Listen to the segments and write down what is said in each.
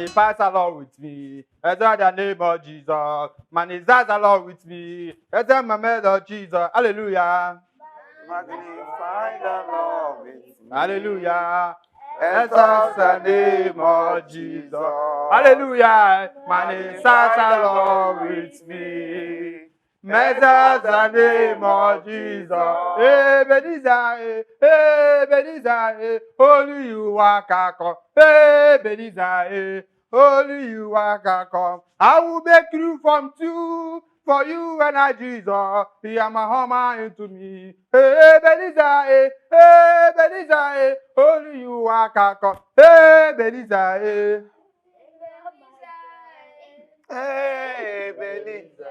manifest along with me. Enter the name of Jesus. Manifest along with me. Enter my name of Jesus. Hallelujah. Magnify the Lord with me. Hallelujah. Exalt the name of Jesus. Hallelujah. Manifest along with me. Exalt the name of Jesus. Hey, Beniza, hey, Beniza, only you are come. Hey, Beniza, only you are come. I will make you from two. For you and I, Jesus, he am a hammer into me. Hey, Beniza, hey, Beniza, only you are come. Hey, Beniza, Hey, Belinda,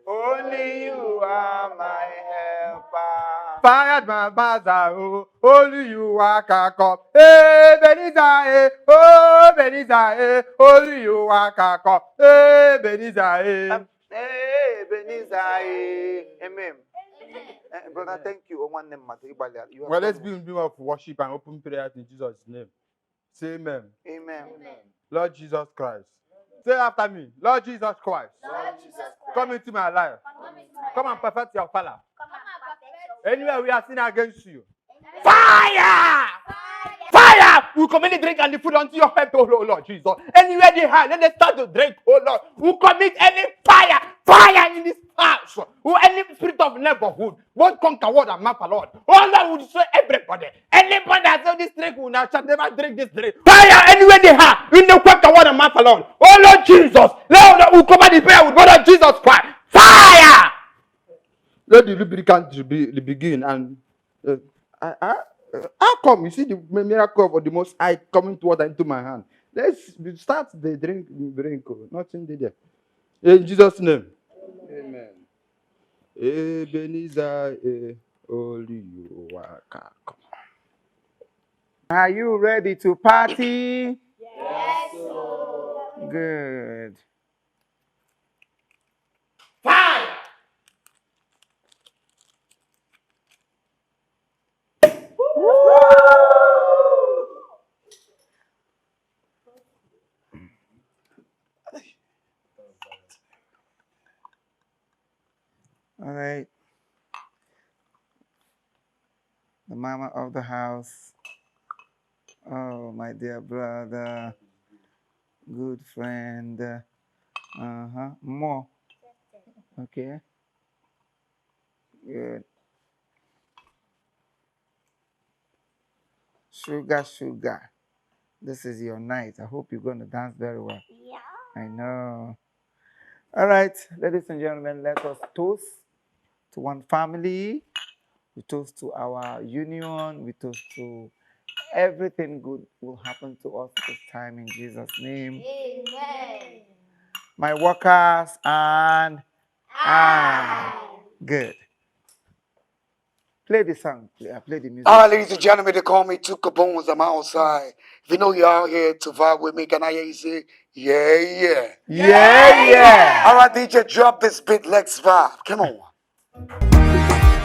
only you are my helper. Fired my baza, oh, only you are come. Hey, Beniza, oh, Beniza, only you are come. Hey, Beniza, Hey, Belinda, amen. Brother, thank you. One name, well, let's be in view of worship and open prayer in Jesus' name. Say amen. Amen. Lord Jesus Christ. Say after me. Lord Jesus Christ. Come into my life. Come and perfect your father. Anywhere we are sinning against you. Fire! Fire! We commit the drink and the food unto your head, oh Lord Jesus. Anywhere they have, let them start to drink, oh Lord. We commit any fire in this house. Or any spirit of neighborhood. Both conquer word and map, Lord. Oh Lord, will destroy everybody. Anybody that says this drink will not shall never drink this drink. Fire anywhere they have. In the conquer word and map, Lord. Oh Lord Jesus. Lord, we cover the prayer with blood of Jesus Christ. Fire! Let the lubricant begin and how come you see the miracle of the Most High coming towards into my hand? Let's start the drink. Nothing there. In Jesus' name. Amen. Ebenezer, only you are come. Are you ready to party? Yes. Good. Fire! All right. The mama of the house. Oh, my dear brother. Good friend. More. Okay. Good. Sugar. This is your night. I hope you're going to dance very well. Yeah. I know. All right, ladies and gentlemen, let us toast to one family. We toast to our union. We toast to everything good will happen to us this time in Jesus' name. Amen. My workers and I. Good. Play the song. Play the music. All right, ladies and gentlemen, they call me Two Kaboons. I'm outside. If you know you're out here to vibe with me, can I hear you say, yeah? Yeah. All right, DJ, drop this beat. Let's vibe. Come on.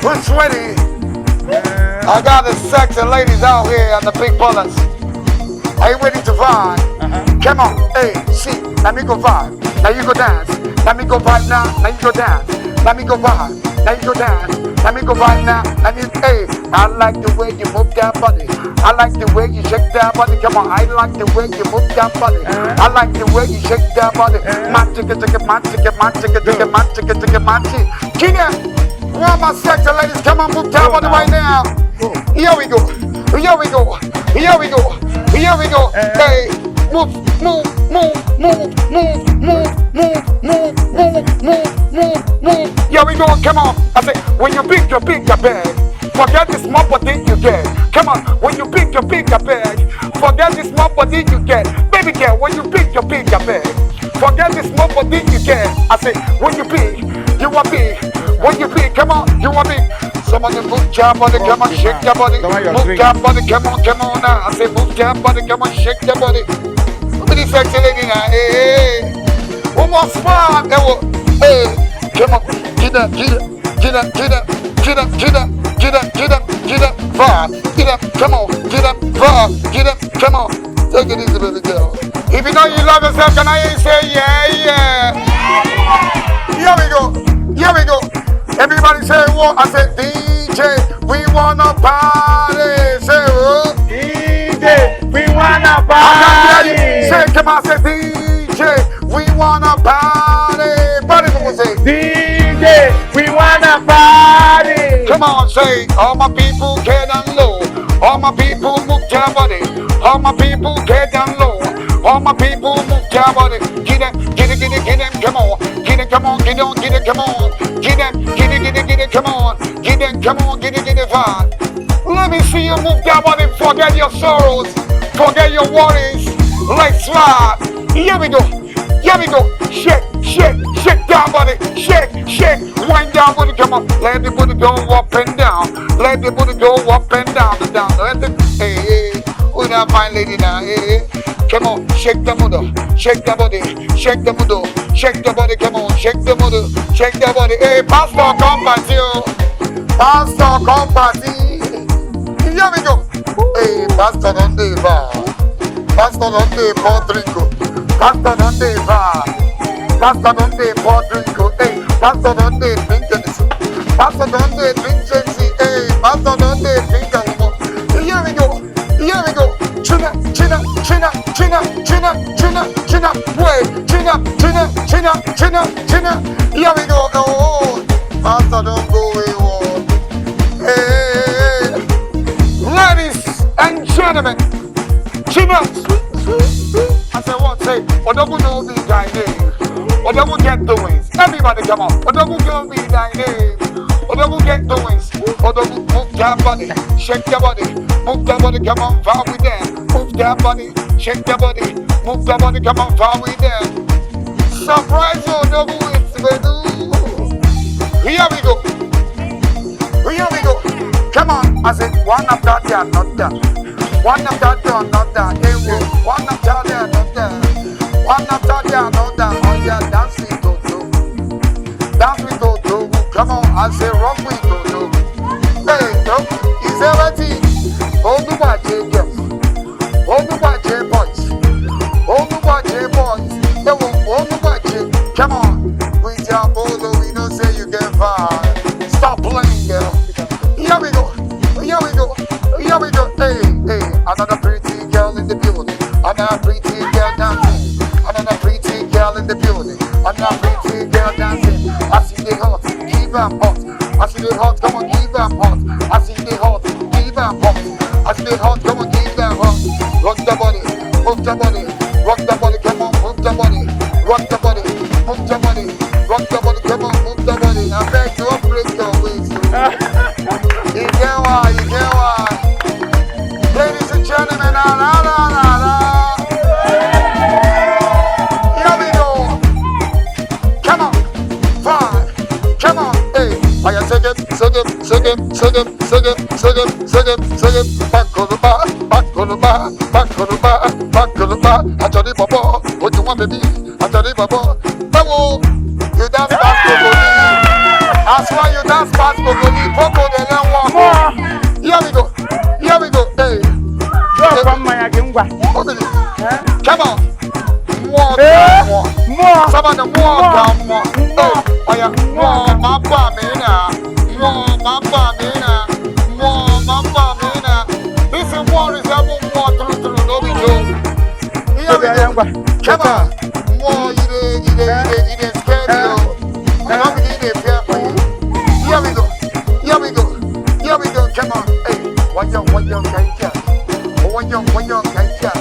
Who's ready? I got the sexy ladies out here and the big bullets. Are you ready to vibe? Come on. Hey, see, let me go vibe. Now you go dance. Let me go vibe now. Now you go dance. Let me go vibe. Now you go dance. Let me go right now. And you, hey, I like the way you move that body. I like the way you shake that body. Come on, I like the way you move that body. I like the way you shake that body. Man, chicka, man, chicka, man, chicka, man, chicka, man, chicka. Kenya, all my sexy ladies, come on, move that body right now. Here we go. Here we go. Here we go. Here we go. Hey, move. Here we go, come on. I say, when you pick your bag, forget the small body you get. Come on, when you pick your bag, forget the small body you get. Baby girl, when you pick your bag, forget the small body you get. I say, when you pick, you are big. When you pick, come on, you are big. Somebody move your body, come on, shake your body. Move your body, come on now. I say, move your body, come on, shake your body. Pretty sexy lady now, hey. One more spot, hey. Come on, get up, vibe, get up, come on, get up, vibe, get up, come on, Take it easy, baby girl. If you know you love yourself, can I hear you say yeah, yeah? Here we go. Here we go. Everybody say what? I said DJ, we wanna party. Say what? DJ, we wanna I party. say, come on, say DJ, we wanna party. Party people say DJ, we wanna party. come on, say, all my people get down low. All my people move their body. All my people get down low. All my people move their body. Get them, come on. Get it, come on, get on, get it, come on. Get them, get it, come on. Get them, come on, get it, fine. Let me see you move that body. Forget your sorrows. Forget your worries. Let's ride. Here we go. Here we go. Shake, shake, shake that body. Shake, shake. Wind down booty. Come on. Let the booty go up and down. Let the booty go up and down. Let the hey, hey. Who's that fine lady now? Hey, hey. Come on, shake the mood, shake the body, shake the mood, shake the body. Come on, shake the mood, shake the body. Hey, Pastor, come party, Pastor, come party. Here we go. Hey, Pastor, don't do bar. Pastor, don't do pour drinko. Pastor, don't do bar. Pastor, don't do pour drinko. Hey, Pastor, don't do drink anything. Pastor, don't do drink anything. Hey, Pastor, don't do drink anything. Here we go. Here we go. China, China, China, China, China, China, China, wait, China, China, China, China, China. Here we go. Oh, Pastor, don't go away. Hey, ladies and gentlemen, China. I say what? Say, Odogu no be thy name. Odogu get doings. Everybody come on. Odogu go be thy name. Odogu get doings. Odogu move your body, shake your body, move your body, come on, far with them. Move your body, shake your body, move your body, come on, far with them. Surprise Odogu, it's Bedu. Here we go. Here we go. Come on, I said one after the another. One after the another. Hey, one after the another. One after the another. Oh yeah, dance with Toto. Dance with Toto. Come on, I say rock with Toto. Hey, no, is everything. Hold the watch, girls. Hold the watch, boys. Hold the watch, boys. They won't hold the watch. Come on, with your polo, we don't say you get far. Stop playing, girl. Here we go. Here we go. Here we go. Hey, hey, another pretty girl in the building. Another pretty girl dancing. Another pretty girl in the building. Another pretty girl dancing. I see the hot, give them hot. I see the hot, come on, give them hot. I see the hot, give them hot. I see the hot, come on, give them hot. Rock the body, move the body, rock the body, come on, move the body, rock the body, move the body, rock the body, come on, move the body. I beg you, break your waist. You get why, you get why. Ladies and gentlemen, la la la la la. Here we go. Come on, fine, come on, hey. I sing it, sing it, sing it, sing it, sing it, sing it, sing it, sing it. Back on the bar, back on the bar, back on the bar, back on the bar. I tell you, Baba, what you want, baby? I tell you, Baba, Babo, you dance past Bogoli. That's why you dance past Bogoli. Popo, they don't want more. Here we go, here we go, hey. From my agingwa. Come on. More, More. some of the more, more. Oh, yeah, more, my bamina. More, my bamina. More, my bamina. This is war is a more through, no be joke. Here we go. Come on. More, you didn't scare you. I'm not beginning to prepare for you. Here we go. Here we go. Here we go. Come on. Hey, what you can't get. What you can't get.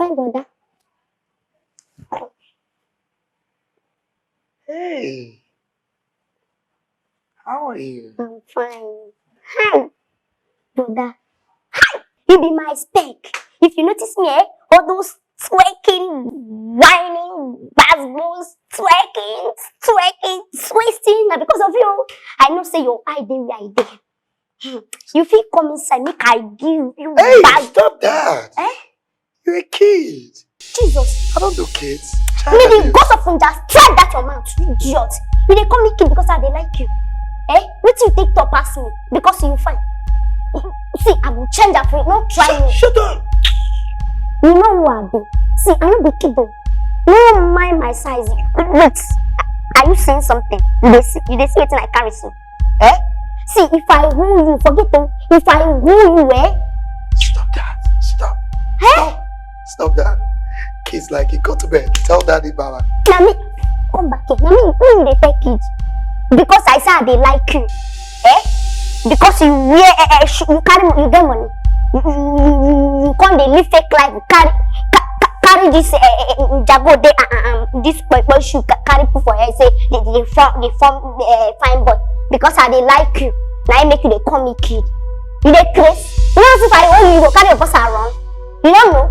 fine, brother. Hey. How are you? I'm fine. Hi, brother. You be my spec. If you notice me, all those twerking, whining, basketballs, twerking, twisting, na because of you. I know say your eye dey where I dey. You feel come inside, make I give you Hey, back. stop that. Eh? You're a kid. Jesus. I don't do kids. Maybe the ghost of him just strike that your mouth, you idiot. You dey call me kid because I dey like you. Eh? What you take to pass me? Because you fine. See, I will change that for you. Don't try me. Shut up. You know who I be. See, I don't be kid though. No mind my size. Wait. Are you saying something? You see what I carry you? Eh? See, if I woo you, forget them. If I woo you, eh? Stop that. Stop. Eh? Stop that. Kids like it. Go to bed. Tell daddy, Baba. Now me, come back here. Now me, who they take kids? Because I said they like you. Eh? Because you wear, you carry, you get money. You can't they live fake life. You carry this jago day, this boy shoe carry people for here. Say they form fine boy. Because I they like you. Now I make you they call me kid. You they crazy. You know if I owe you, you go carry your boss around. You don't know.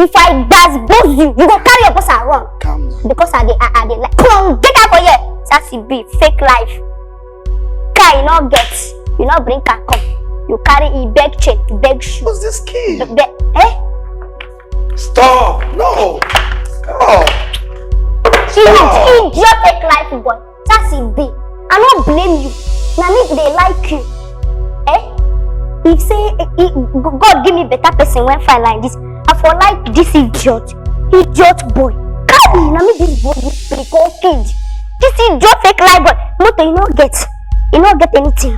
If I buzz you, you go carry your boss around. Calm down. Because I they like, come on, get out for here. That's it be fake life. Car you not get, you not bring car come. You carry a bag chain, bag shoe. Who's this kid? Eh? Stop. No. Oh. She is your fake life boy. That's it be. I don't blame you. Now me they like you. Eh? If say God give me better person when find like this, I for like this idiot boy. Carry now me this boy this pretty kid. This idiot fake life boy. Moto you not get anything.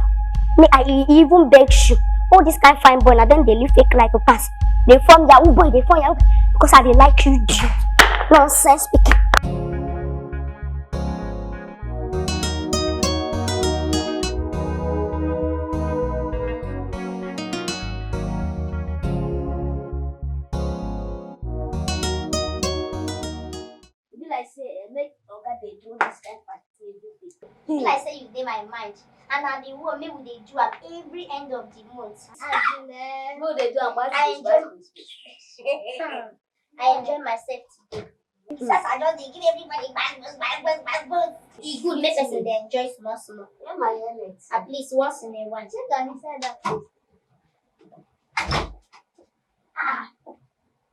Me I even beg you. All this kind fine boy, and then they live fake life pass. They form Yahoo boy, they form Yahoo because I they like you idiot. Nonsense speaking. Like say make oga dey do this kind party every day. Like say you dey my mind, and na the one make we dey do at every end of the month. No, they do about I enjoy myself today. Since I just dey give everybody bang. E good make person dey enjoy small. Yeah, my helmet. At least once in a while. Check am inside that place.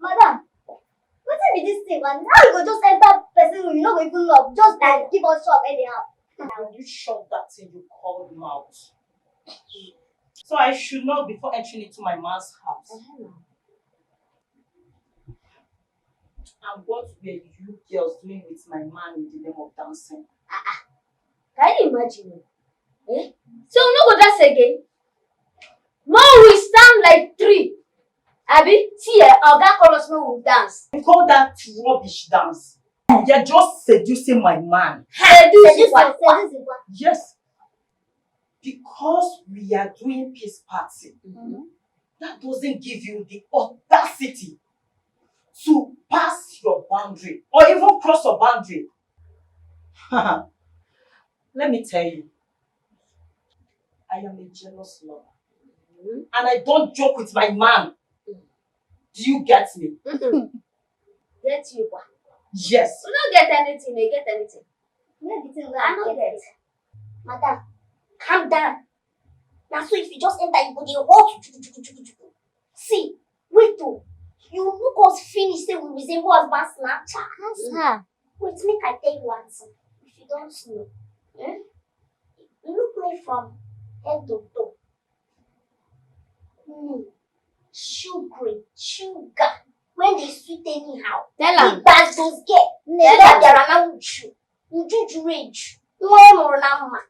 Madam, wetin be dis thing, man? How you go just enter person room, you no go even knock, just like give us up anyhow? Will you shut that thing you called mouth? So I should know before entering into my man's house. And what were you girls doing with my man in the name of dancing? Can you imagine? Eh? So we no go dance again? No, we stand like three. Abi, see, Oga call us no we dance. You call that rubbish dance? You're just seducing my man. Seduce what? Yes. Because we are doing peace party, that doesn't give you the audacity to pass your boundary or even cross your boundary. Let me tell you, I am a jealous lover. And I don't joke with my man. Do you get me? Get you what? Yes. We don't get anything, they get anything. I no get. Madam, calm down. Now so if you just enter, you go dey hold. See, wait oh. You look us finish, say we resemble husband Snapchat. Wait, make I tell you one thing. If you don't know, look me from head to toe. Sugar. When they sweet anyhow. Tell am. The bags those get. Tell There are now uju rage. No nama.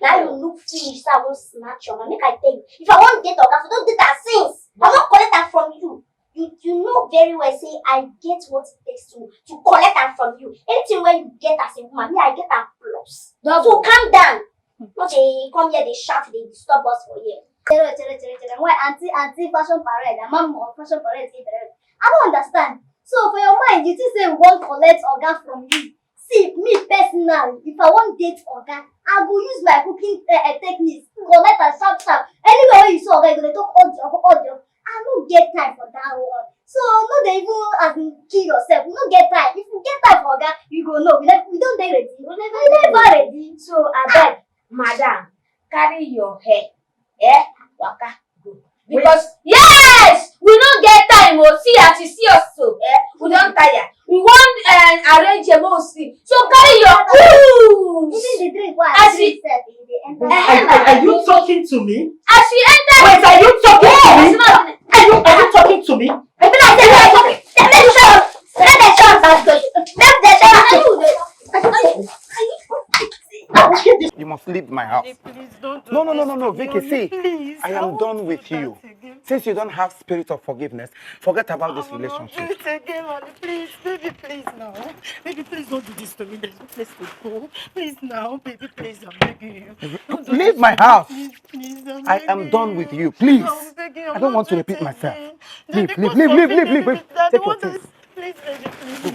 Now you look finish, so I will snatch your man. Make I tell you. If I want to get off, don't do that since. I won't collect that from you. You know very well, say I get what it takes to collect that from you. Anything when you get as a woman, me I get that plus. So calm down. Not they come here, they shout, they disturb us for here. Why anti fashion parade? I'm fashion parade. I don't understand. So for your mind, you think say we won't collect organ from you. See, me personally, if I want date organ, I go use my cooking techniques, collect and sharp. Anywhere where you see organ, you go dey talk audio. I don't get time for that one. So no dey even as in kill yourself. You no get time. If you get time for organ, you go know. We don't dey ready. We never ready. So abeg, madam, carry your hair. Waka go. Because yes, we no get time. Oh, see as you see us so. We don tire. We want arrange a mostly. So carry your Even the drink As we- Are you talking to me? as we enter. Wait, are you talking to me? Are you talking to me? I feel like let them You must leave my house. Please don't do No, this. Vicky, see, Please, I am done with you. Since you don't have spirit of forgiveness, forget about this relationship. Do it again, Molly. Please, baby, please now. Baby, please don't do this to me. There's no place to go. Please now, baby, please, I'm begging you. Don't do Leave this my to me. house. Please, I am done with you. Please. I'm begging you. I don't want to not repeat doing it myself. again. Leave. Because of me, baby, Take Daddy, your what things. is- Please, baby, please.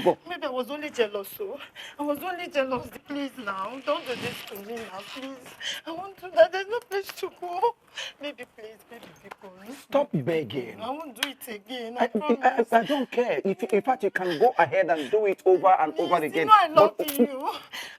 Go. Maybe I was only jealous, so I was only jealous. Please now, don't do this to me now, please. I want to that. There's no place to go. Baby, please, baby, people. Stop begging. I won't do it again. I promise. I don't care. In fact, you can go ahead and do it over and over Please, again. You know I love But- you.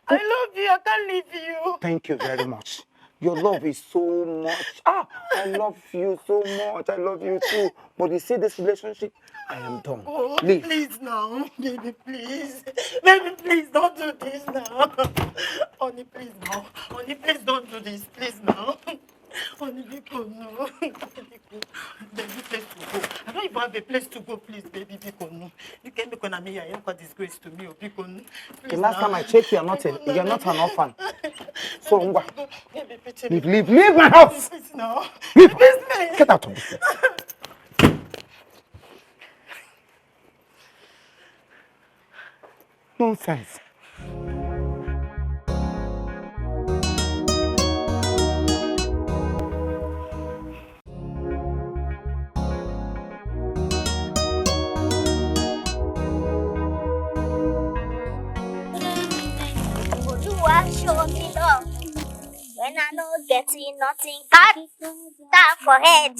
I love you. I can't leave you. Thank you very much. Your love is so much. I love you so much. I love you too. But you see this relationship, I am done. Oh, Leave. please now, baby, please. Baby, please don't do this now. Honey, please now. Honey, please don't do this. Please now. Honey, Biko, no. Biko, there's no place to go. I don't even have a place to go, please, baby, Biko, no. You can't make me here. You're not disgrace to me, oh, Biko, no. The last time I checked, you're not an orphan. So, Ngwa, Baby, pity me. leave my house. Please now. Leave. Please, please. Get out of this place. Nonsense. Oluwa show me love when I no getting nothing. Cut down for head.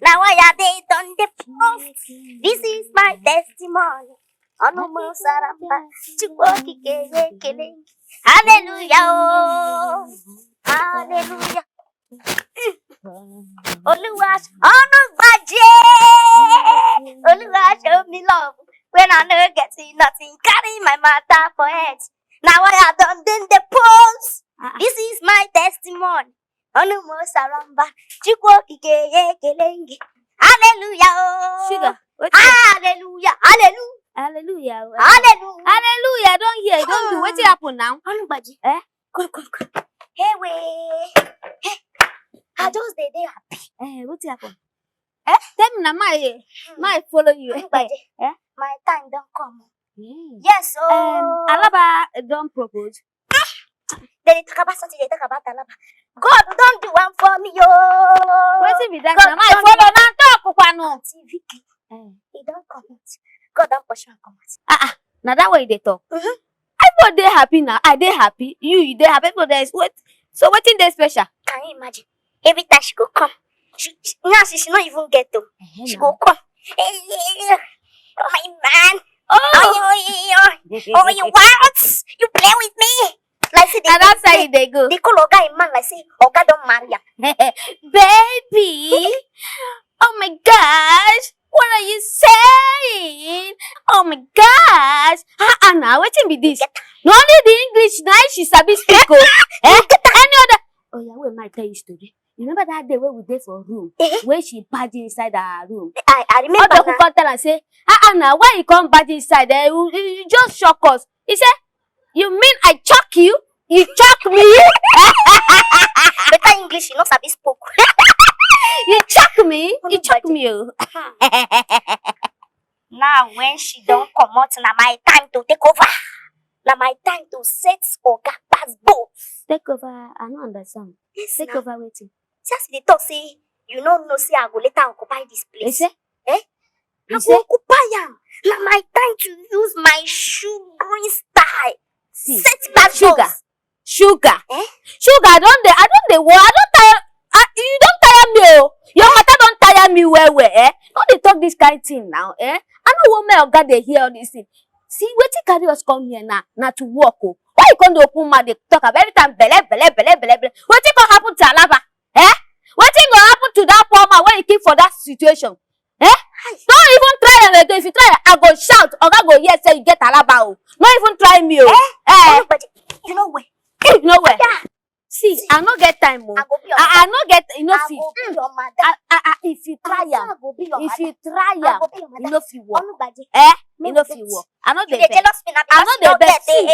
Now why are they done the post? This is my testimony. Onumo saramba chukwuki kele. Hallelujah, oh, hallelujah. Oluwa Oluwa show me love when I no getting nothing. Carry my matter for head. Now I have done the post. This is my testimony. Onumo saramba chukwuki kele. Hallelujah, oh, Sugar, hallelujah, hallelujah. Hallelujah. Hallelujah. Hallelujah. Don't hear. Don't do. What's happen now? Anybody? Eh? Come. Hey, wait. Hey, I just dey happy. What's happen? Tell me now, my follow you. Anybody? Eh? My time don't come. Yes, so. Alaba don't propose. They talk about something. They talk about Alaba. God don't do one for me, yo. What's be that? God My don't follow do- now. Talk, Kwano. Auntie Vicky, he don't come out. God don't push him come out. Now that way they talk. Mhm. Everybody they happy now. Are they happy? You they happy? But there's what? So what in there special? Can you imagine? Every time she go come, she not even get to. She go come. Hey, oh my man. Oh, you what? You play with me? Like say And that's how they go. they call Oga a man like say Oga don't marry am. Baby. Oh my gosh. What are you saying? Oh my gosh. Now what be this? Not only the English now she sabi speak. Any other? Oh yeah, we might tell you story. You remember that day when we did for room? Where she party inside our room. I remember Other now. people tell and say, now why you come party inside? You just shock us. He said, you mean I chock you? You chock me? Better English, you know sabi spoke. You chock me? You chock me. Oh. Now when she don't come out, now my time to take over. Now my time to set Oga pass both. Take over. I don't understand. Yes, Take now. over waiting. Just the talk say, you know, no say I go later occupy this You place. say? I go occupy am. Na my time to use my sugary style. See, Set back sugar. Sugar. Eh? Sugar, I don't tire. You don't tire me, oh. Your matter don't tire me well, eh? Don't they talk this kind of thing now, eh? I know what my God they hear all this thing. See, wetin carry us come here now to work, oh. Why you come to open mouth, they talk about every time, bele. Wetin go happen to Alaba, eh? Wetin go happen to that poor man when he keep for that situation, eh? Don't even try am again. If you try, I go shout. Oga go hear say you get Alaba, oh. Don't even try me, oh. Everybody, you know where? You know where? Yeah. See, I no get time, oh. I go be your I no get, you know, I fit. go be your mother. If you try am, I go be your if mother. you try I am, go be your you mother. know fit work. Everybody. Eh? No You know vex. fit work. I know You dey dey vex. jealous me na I because know you dey no vex. get. See,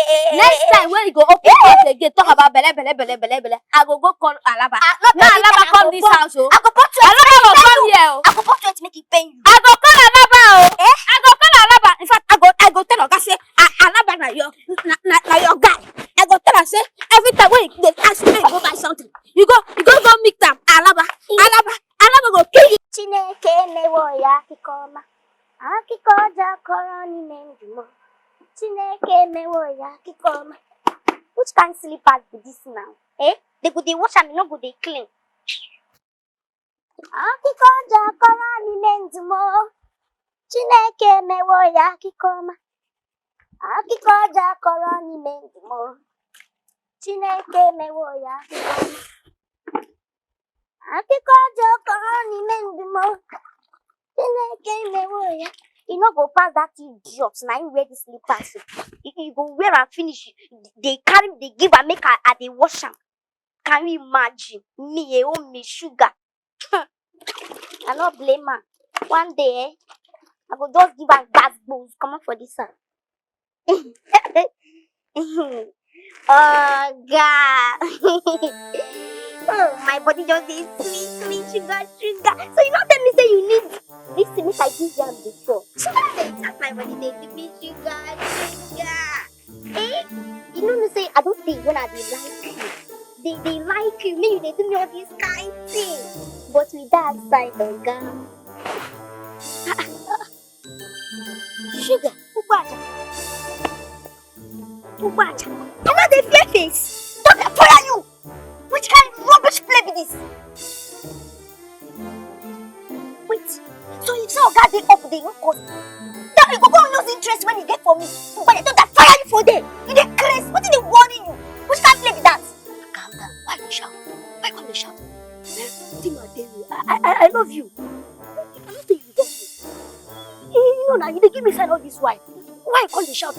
next time when you go open mouth again, talk about bele, I go call Alaba. Now Alaba come this house, oh. I go put you. Alaba go come here, oh. I go put you to make it pain you. I go call Alaba, oh. Eh? I go call Alaba. In fact, I go tell Oga say, Alaba na your guy. I go tell her say, every time when they ask you, go buy something, you go meet them. Alaba go kill you. Chineke mewo ya kikoma. Akiko jakoro ni mendumo. Chineke mewo ya kikoma. Which kind slippers be this now? Eh? They go dey wash am, no go dey clean. Akiko jakoro ni mendumo. Chineke mewo ya kikoma. Akiko jakoro ni mendumo. Chineke mewo ya kikoma. Akiko jakoro ni mendumo. Chineke mewo ya. You no go pass that idiot. Now you wear this slippers. You go wear and finish. They give and make her they wash am. Can you imagine? Me, me sugar. I no blame her. One day, I go just give her gas balls. Come on for this one. Oh God. Oh, my body just is sweet, sugar. So you don't tell me say you need this to make I give them before. They tap my body, they give me sugar. Eh? You know me say I don't think when I they like you. They like you, me they do me all these kind things. But with that side of gum. Sugar, Ubaja. You know the fear face. Don't they fire you? Which kind of rubbish play be this? Wait, so if some guy they up, they no cause. That you go lose interest when you get for me. But they don't that fire you for them. You dey crazy. What did they worry you? Which kind of play be that? Calm down. Why you shout? Why come you shout? I love you. I don't think you love me. You know now, you dey give me sign all this why. Why you call the shout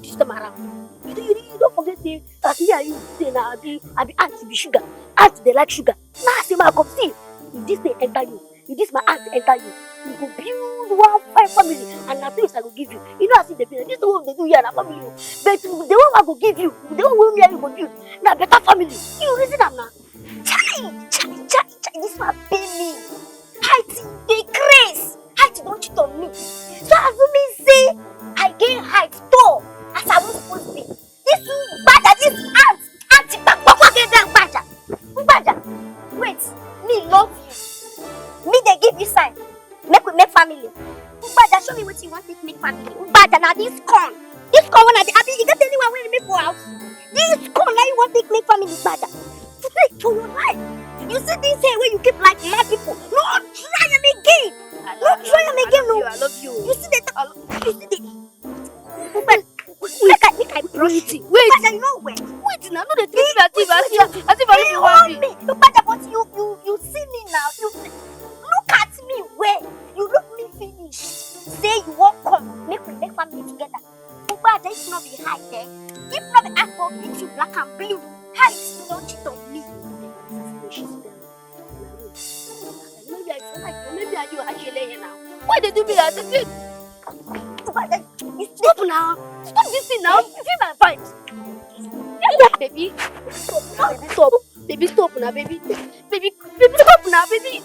this time around? You don't forget the me and you say now I be aunt to be sugar. Aunt they like sugar. Now I say my come see. If this they enter you, if this my aunt enter you, you go build one fine family and na things I go give you. You know I see the business. This is what they do here na family. But the one I go give you, the one me and you go build, na better family. You reason am now. Chai, this one pay me. Height they craze. Height don't cheat on me. So as you mean say I gain height tall as I was supposed to be. This Ubaja, this Ubaja. Wait, me love you. Me they give you sign. Make we make family. Ubaja, show me what you want to make family. Ubaja, now this corn. This corn when I you get anyone when you make for house. This corn now you want to make family, Ubaja. Like for your life. You see this here where you keep like mad people. No, try them again. I love you. You see the Ubaja, make I brush you. Wait. Ubaja, you know where? Wait now, no, they treat me as if I You don't want want me. Ubaja, but you see me now. You look at me where you look me finish. Say you won't come. Make we make family together. Ubaja, if not be high there. If not be Afro, make you black and blue. Height, don't cheat on me. Maybe I do actually now. Why they do me that? Stop now. Stop this thing now. You feel my fight. Yeah, baby. Stop. Baby, stop now, baby. Baby, stop now, baby.